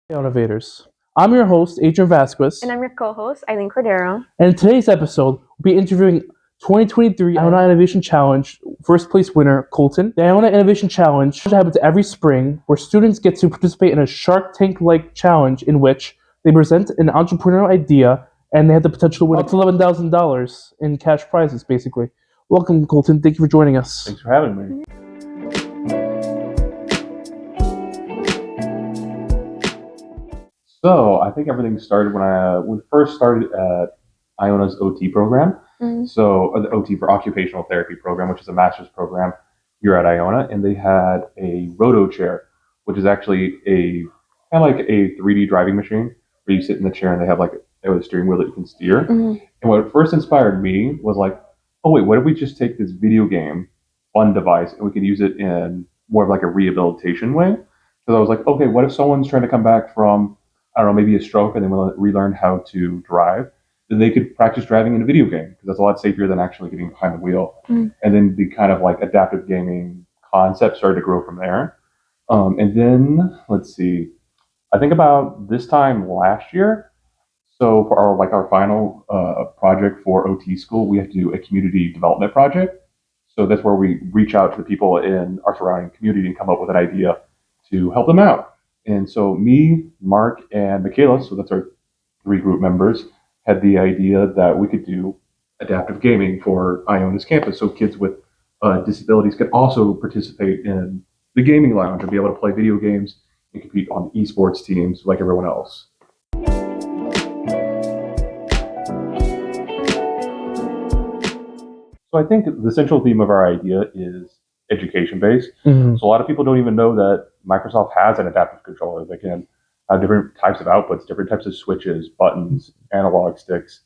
Ionavation. I'm your host, Adrian Vasquez. And I'm your co-host, Eileen Cordero. And in today's episode, we'll be interviewing 2023 Iona Innovation Challenge first place winner, Colton. The Iona Innovation Challenge happens every spring where students get to participate in a Shark Tank-like challenge in which they present an entrepreneurial idea and they have the potential to win up to $11,000 in cash prizes, basically. Welcome, Colton. Thank you for joining us. Thanks for having me. So I think everything started when we first started at Iona's OT program. So the OT for occupational therapy program, which is a master's program here at Iona, and they had a roto chair, which is actually a kind of like a 3D driving machine where you sit in the chair and they have a steering wheel that you can steer. And what first inspired me was like, oh wait, what if we just take this video game fun device and we could use it in more of like a rehabilitation way? Because I was like, okay, what if someone's trying to come back from, I don't know, maybe a stroke and they want to relearn how to drive? Then they could practice driving in a video game because that's a lot safer than actually getting behind the wheel. And then the kind of like adaptive gaming concept started to grow from there. And then let's see, I think about this time last year. So for our final project for OT school, we have to do a community development project. So that's where we reach out to the people in our surrounding community and come up with an idea to help them out. And so me, Mark, and Michaela, so that's our 3 group members, had the idea that we could do adaptive gaming for Iona's campus. So kids with disabilities could also participate in the gaming lounge and be able to play video games and compete on esports teams like everyone else. So I think the central theme of our idea is education-based. So a lot of people don't even know that Microsoft has an adaptive controller that can have different types of outputs, different types of switches, buttons, analog sticks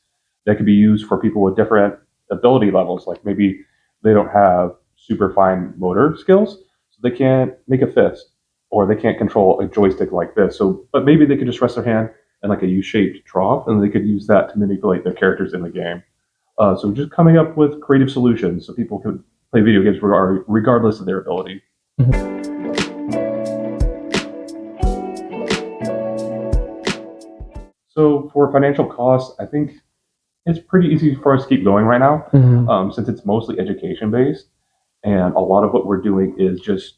that can be used for people with different ability levels. Like maybe they don't have super fine motor skills, so they can't make a fist, or they can't control a joystick like this. So, but maybe they could just rest their hand in like a U-shaped trough, and they could use that to manipulate their characters in the game. So just coming up with creative solutions so people could play video games regardless of their ability. So for financial costs, I think it's pretty easy for us to keep going right now, since it's mostly education-based. And a lot of what we're doing is just,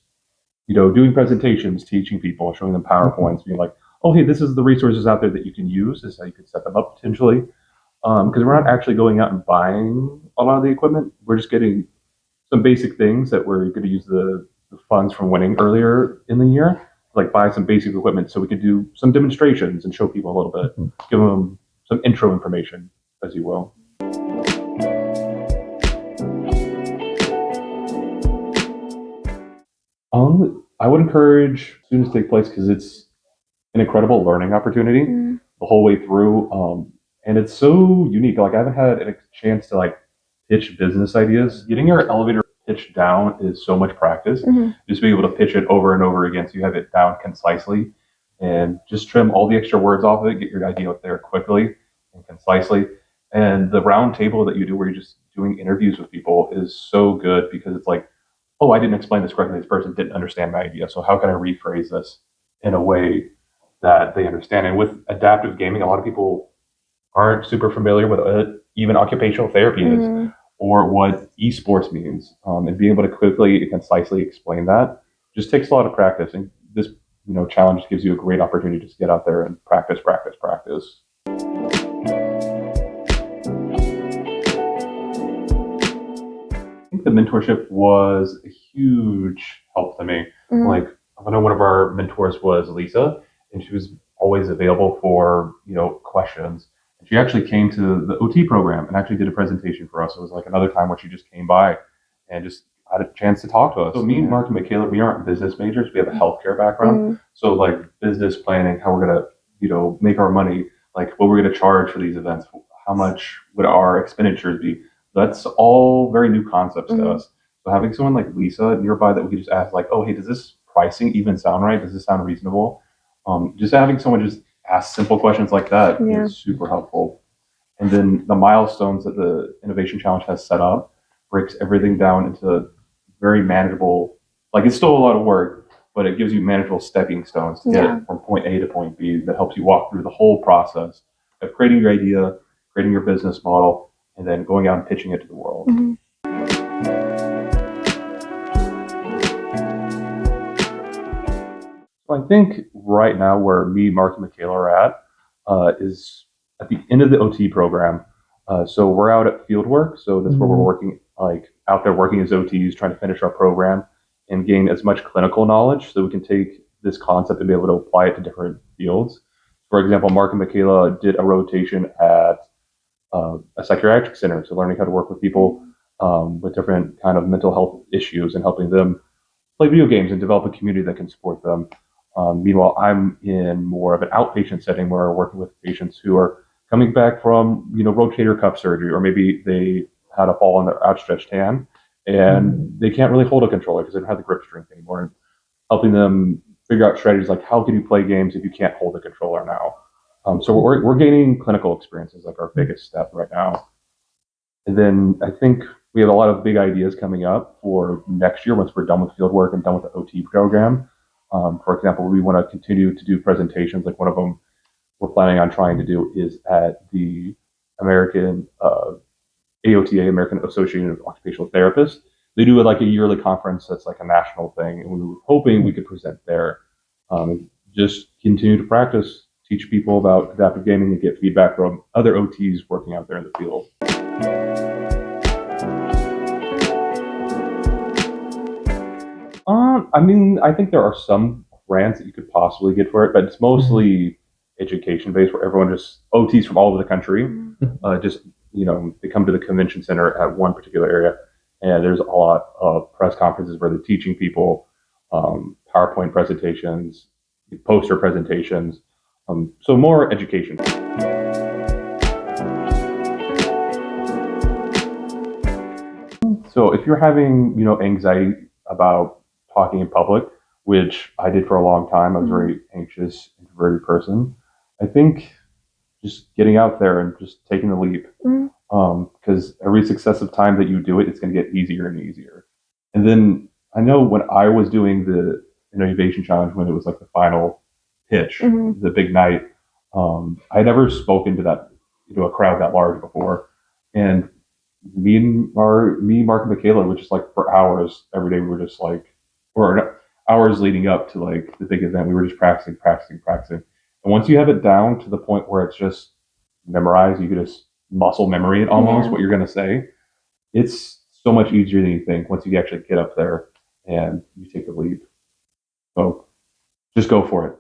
doing presentations, teaching people, showing them PowerPoints, being like, oh, hey, this is the resources out there that you can use. This is how you could set them up potentially. Because we're not actually going out and buying a lot of the equipment. We're just getting some basic things that we're going to use the funds from winning earlier in the year, like buy some basic equipment so we could do some demonstrations and show people a little bit, give them some intro information, as you will. I would encourage students to take place because it's an incredible learning opportunity the whole way through. And it's so unique. Like I haven't had a chance to pitch business ideas. Getting your elevator pitch down is so much practice. Just being able to pitch it over and over again so you have it down concisely and just trim all the extra words off of it, get your idea out there quickly and concisely. And the round table that you do where you're just doing interviews with people is so good because it's like, oh, I didn't explain this correctly. This person didn't understand my idea. So how can I rephrase this in a way that they understand? And with adaptive gaming, a lot of people aren't super familiar with what even occupational therapy is or what esports means. And being able to quickly and concisely explain that just takes a lot of practice. And this challenge gives you a great opportunity to just get out there and practice. I think the mentorship was a huge help to me. Like I know one of our mentors was Lisa, and she was always available for questions. She actually came to the OT program and actually did a presentation for us. It was like another time where she just came by and just had a chance to talk to us. So me, Mark, and Michaela, we aren't business majors. We have a healthcare background. So like business planning, how we're going to, make our money, like what we're going to charge for these events, how much would our expenditures be? That's all very new concepts to us. So having someone like Lisa nearby that we could just ask like, oh, hey, does this pricing even sound right? Does this sound reasonable? Just having someone just ask simple questions like that is super helpful. And then the milestones that the Innovation Challenge has set up breaks everything down into very manageable like it's still a lot of work, but it gives you manageable stepping stones to get from point A to point B that helps you walk through the whole process of creating your idea, creating your business model, and then going out and pitching it to the world. Mm-hmm. So I think right now where me, Mark, and Michaela are at is at the end of the OT program. So we're out at fieldwork. So that's where we're working, like out there working as OTs, trying to finish our program and gain as much clinical knowledge so we can take this concept and be able to apply it to different fields. For example, Mark and Michaela did a rotation at a psychiatric center, so learning how to work with people with different kind of mental health issues and helping them play video games and develop a community that can support them. Meanwhile, I'm in more of an outpatient setting where we're working with patients who are coming back from, rotator cuff surgery, or maybe they had a fall on their outstretched hand and they can't really hold a controller because they don't have the grip strength anymore. And helping them figure out strategies like how can you play games if you can't hold a controller now. So we're gaining clinical experiences like our biggest step right now. And then I think we have a lot of big ideas coming up for next year once we're done with field work and done with the OT program. For example, we want to continue to do presentations. Like one of them we're planning on trying to do is at the American AOTA, American Association of Occupational Therapists. They do like a yearly conference that's like a national thing, and we were hoping we could present there. Just continue to practice, teach people about adaptive gaming, and get feedback from other OTs working out there in the field. I think there are some grants that you could possibly get for it, but it's mostly education based, where everyone OTs from all over the country, they come to the convention center at one particular area, and there's a lot of press conferences where they're teaching people PowerPoint presentations, poster presentations, so more education. So if you're having, anxiety about talking in public, which I did for a long time, I was a very anxious, introverted person. I think just getting out there and just taking the leap, because every successive time that you do it, it's going to get easier and easier. And then I know when I was doing the Innovation Challenge, when it was like the final pitch, the big night, I never spoken to a crowd that large before, and Mark, and Michaela were just like for hours every day. We were just like, or hours leading up to like the big event. We were just practicing. And once you have it down to the point where it's just memorized, you can just muscle memory it almost what you're going to say. It's so much easier than you think once you actually get up there and you take the leap. So just go for it.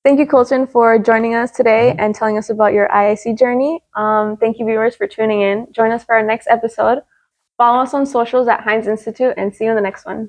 Thank you, Colton, for joining us today and telling us about your IIC journey. Thank you, viewers, for tuning in. Join us for our next episode. Follow us on socials at Heinz Institute, and see you in the next one.